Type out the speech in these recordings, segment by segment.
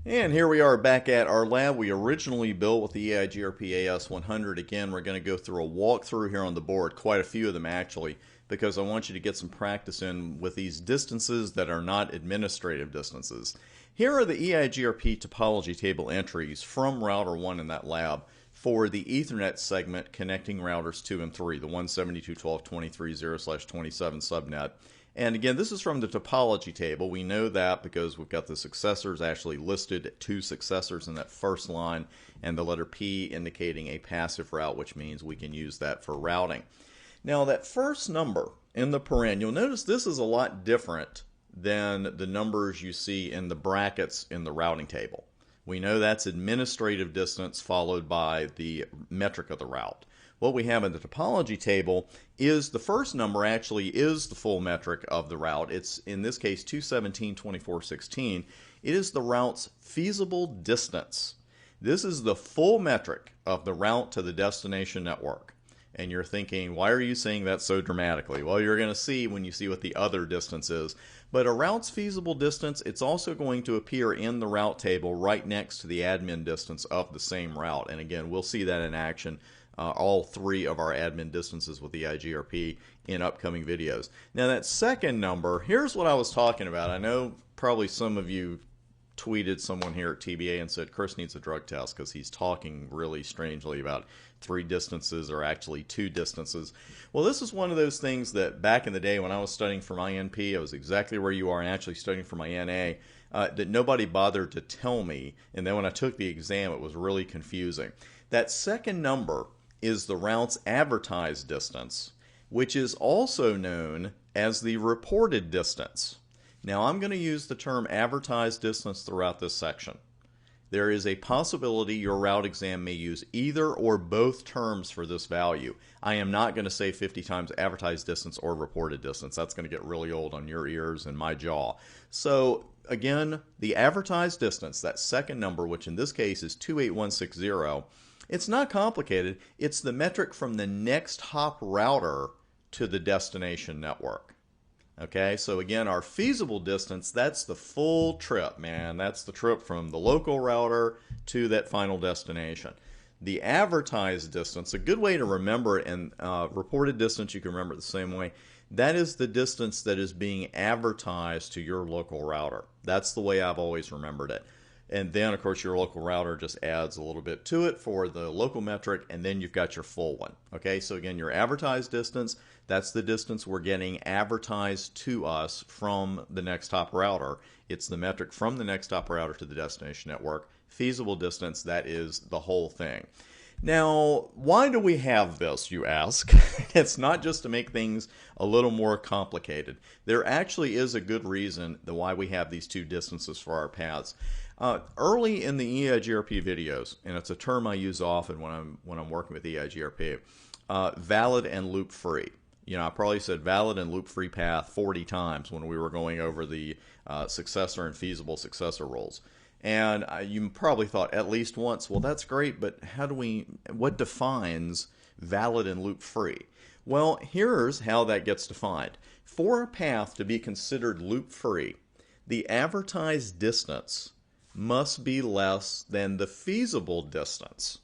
And here we are back at our lab we originally built with the EIGRP AS100. Again, we're going to go through a walkthrough here on the board, quite a few of them actually, because I want you to get some practice in with these distances that are not administrative distances. Here are the EIGRP topology table entries from router 1 in that lab for the Ethernet segment connecting routers 2 and 3, the 172.12.23.0/27 subnet. And again, this is from the topology table. We know that because we've got the successors actually listed, 2 successors in that first line, and the letter P indicating a passive route, which means we can use that for routing. Now, that first number in the paren, you'll notice this is a lot different than the numbers you see in the brackets in the routing table. We know that's administrative distance followed by the metric of the route. What we have in the topology table is the first number actually is the full metric of the route. It's, in this case, 217.24.16. It is the route's feasible distance. This is the full metric of the route to the destination network. And you're thinking, why are you saying that so dramatically? Well, you're going to see when you see what the other distance is. But a route's feasible distance, it's also going to appear in the route table right next to the admin distance of the same route. And again, we'll see that in action. All 3 of our admin distances with the EIGRP in upcoming videos. Now that second number, here's what I was talking about. I know probably some of you tweeted someone here at TBA and said Chris needs a drug test because he's talking really strangely about 3 distances or actually 2 distances. Well, this is one of those things that back in the day when I was studying for my NP, I was exactly where you are and actually studying for my NA, that nobody bothered to tell me. And then when I took the exam, it was really confusing. That second number is the route's advertised distance, which is also known as the reported distance. Now, I'm going to use the term advertised distance throughout this section. There is a possibility your route exam may use either or both terms for this value. I am not going to say 50 times advertised distance or reported distance. That's going to get really old on your ears and my jaw. So again, the advertised distance, that second number, which in this case is 28160, it's not complicated. It's the metric from the next hop router to the destination network. Okay, so again, our feasible distance, that's the full trip, man. That's the trip from the local router to that final destination. The advertised distance, a good way to remember it, and reported distance, you can remember it the same way. That is the distance that is being advertised to your local router. That's the way I've always remembered it. And then, of course, your local router just adds a little bit to it for the local metric, and then you've got your full one. Okay, so again, your advertised distance, that's the distance we're getting advertised to us from the next hop router. It's the metric from the next hop router to the destination network. Feasible distance, that is the whole thing. Now, why do we have this, you ask? It's not just to make things a little more complicated. There actually is a good reason why we have these 2 distances for our paths. Early in the EIGRP videos, and it's a term I use often when I'm working with EIGRP, valid and loop free. You know, I probably said valid and loop free path 40 times when we were going over the successor and feasible successor rules. And you probably thought at least once, well, that's great, but what defines valid and loop free? Well, here's how that gets defined. For a path to be considered loop free, the advertised distance must be less than the feasible distance.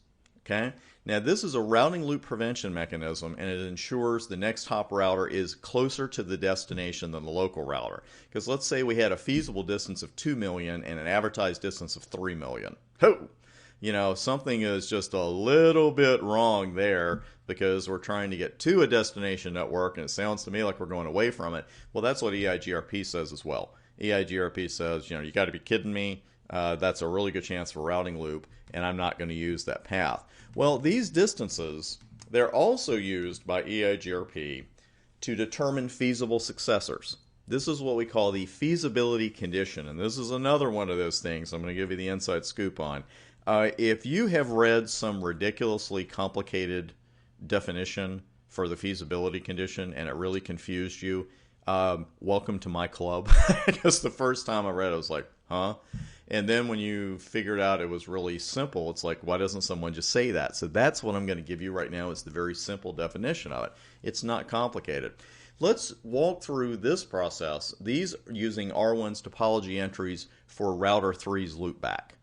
Okay? Now, this is a routing loop prevention mechanism, and it ensures the next hop router is closer to the destination than the local router. Because let's say we had a feasible distance of 2 million and an advertised distance of 3 million. Ho! You know, something is just a little bit wrong there because we're trying to get to a destination network, and it sounds to me like we're going away from it. Well, that's what EIGRP says as well. EIGRP says, you know, you got to be kidding me. That's a really good chance for routing loop, and I'm not going to use that path. Well, these distances, they're also used by EIGRP to determine feasible successors. This is what we call the feasibility condition, and this is another one of those things I'm going to give you the inside scoop on. If you have read some ridiculously complicated definition for the feasibility condition and it really confused you, welcome to my club. Just the first time I read it, I was like, huh? And then when you figured out it was really simple, it's like, why doesn't someone just say that? So that's what I'm going to give you right now is the very simple definition of it. It's not complicated. Let's walk through this process. These are using R1's topology entries for router 3's loopback.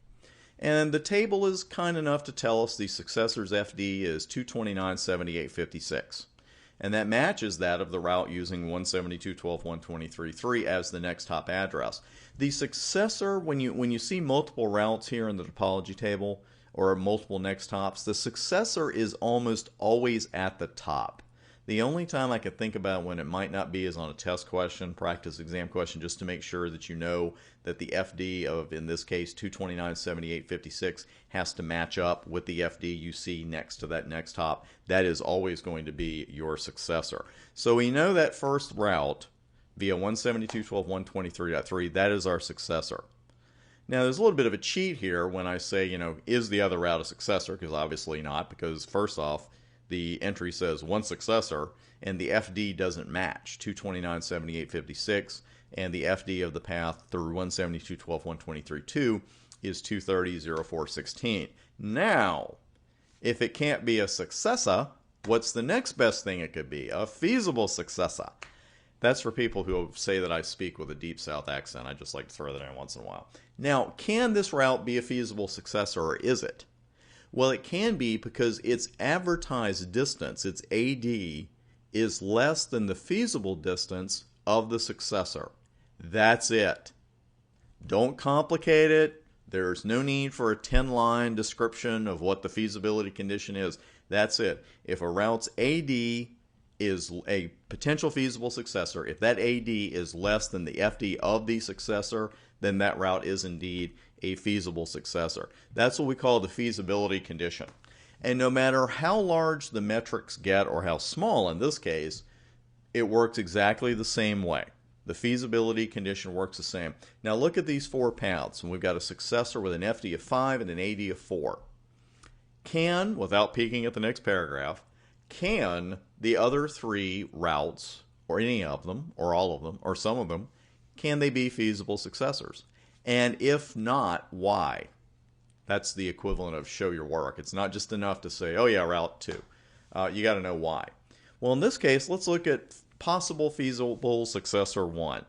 And the table is kind enough to tell us the successor's FD is 229.78.56. And that matches that of the route using 172.12.123.3 as the next hop address. The successor, when you see multiple routes here in the topology table or multiple next hops, the successor is almost always at the top. The only time I could think about when it might not be is on a test question, practice exam question, just to make sure that you know that the FD of, in this case, 229.78.56 has to match up with the FD you see next to that next hop. That is always going to be your successor. So we know that first route via 172.12.123.3, that is our successor. Now there's a little bit of a cheat here when I say, is the other route a successor? Because obviously not, because first off, the entry says one successor, and the FD doesn't match, 229.78.56, and the FD of the path through 172.12.123.2 is 230.04.16. Now, if it can't be a successor, what's the next best thing it could be? A feasible successor. That's for people who say that I speak with a deep South accent. I just like to throw that in once in a while. Now, can this route be a feasible successor, or is it? Well, it can be because its advertised distance, its AD, is less than the feasible distance of the successor. That's it. Don't complicate it. There's no need for a 10-line description of what the feasibility condition is. That's it. If a route's AD is a potential feasible successor, if that AD is less than the FD of the successor, then that route is indeed a feasible successor. That's what we call the feasibility condition. And no matter how large the metrics get, or how small in this case, it works exactly the same way. The feasibility condition works the same. Now look at these four paths, and we've got a successor with an FD of 5 and an AD of 4. Can, without peeking at the next paragraph, can the other three routes, or any of them, or all of them, or some of them, can they be feasible successors? And if not, why? That's the equivalent of show your work. It's not just enough to say, oh yeah, route 2. You got to know why. Well, in this case, let's look at possible feasible successor 1.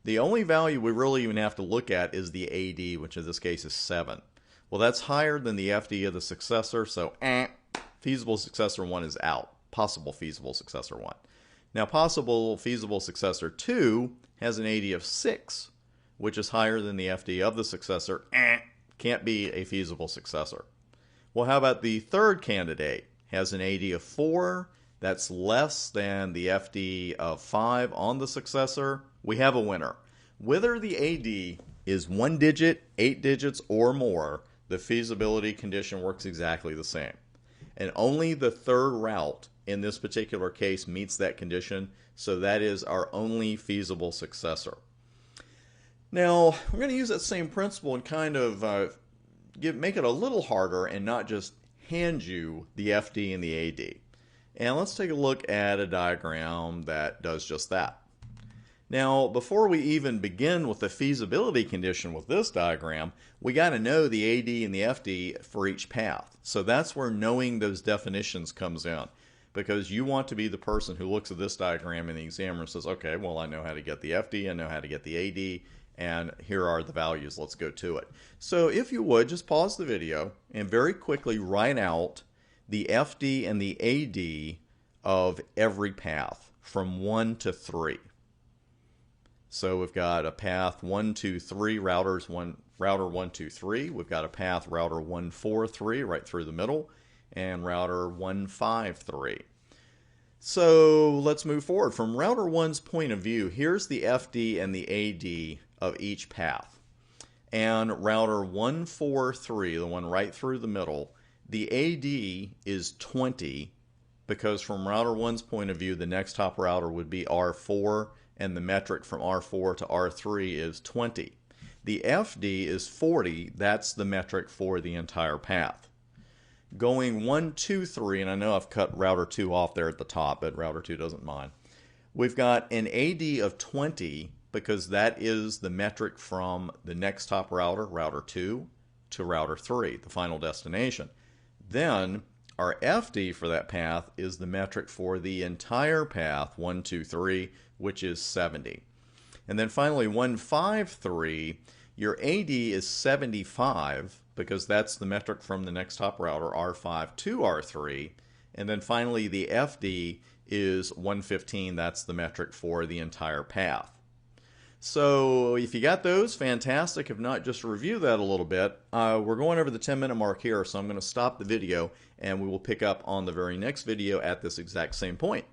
The only value we really even have to look at is the AD, which in this case is 7. Well, that's higher than the FD of the successor, so feasible successor 1 is out. Possible feasible successor 1. Now, possible feasible successor 2 has an AD of 6, which is higher than the FD of the successor. Can't be a feasible successor. Well, how about the third candidate? Has an AD of 4. That's less than the FD of 5 on the successor. We have a winner. Whether the AD is 1 digit, 8 digits, or more, the feasibility condition works exactly the same. And only the third route in this particular case meets that condition, so that is our only feasible successor. Now, we're going to use that same principle and kind of make it a little harder and not just hand you the FD and the AD. And let's take a look at a diagram that does just that. Now, before we even begin with the feasibility condition with this diagram, we got to know the AD and the FD for each path. So that's where knowing those definitions comes in, because you want to be the person who looks at this diagram and the examiner says, okay, well, I know how to get the FD, I know how to get the AD, and here are the values. Let's go to it. So if you would, just pause the video and very quickly write out the FD and the AD of every path from 1 to 3. So we've got a path 1, 2, 3, router 1, 2, 3. We've got a path router 1, 4, 3 right through the middle, and router 1, 5, 3. So let's move forward. From router 1's point of view, here's the FD and the AD of each path. And router 1, 4, 3, the one right through the middle, the AD is 20, because from router 1's point of view, the next top router would be R4, and the metric from R4 to R3 is 20. The FD is 40, that's the metric for the entire path. Going 1, 2, 3, and I know I've cut router 2 off there at the top, but router 2 doesn't mind. We've got an AD of 20, because that is the metric from the next top router, router 2, to router 3, the final destination. Then Our FD for that path is the metric for the entire path, 1, 2, 3, which is 70. And then finally, 153, your AD is 75 because that's the metric from the next hop router, R5 to R3. And then finally, the FD is 115. That's the metric for the entire path. So if you got those, fantastic. If not, just review that a little bit. We're going over the 10-minute mark here, so I'm going to stop the video, and we will pick up on the very next video at this exact same point.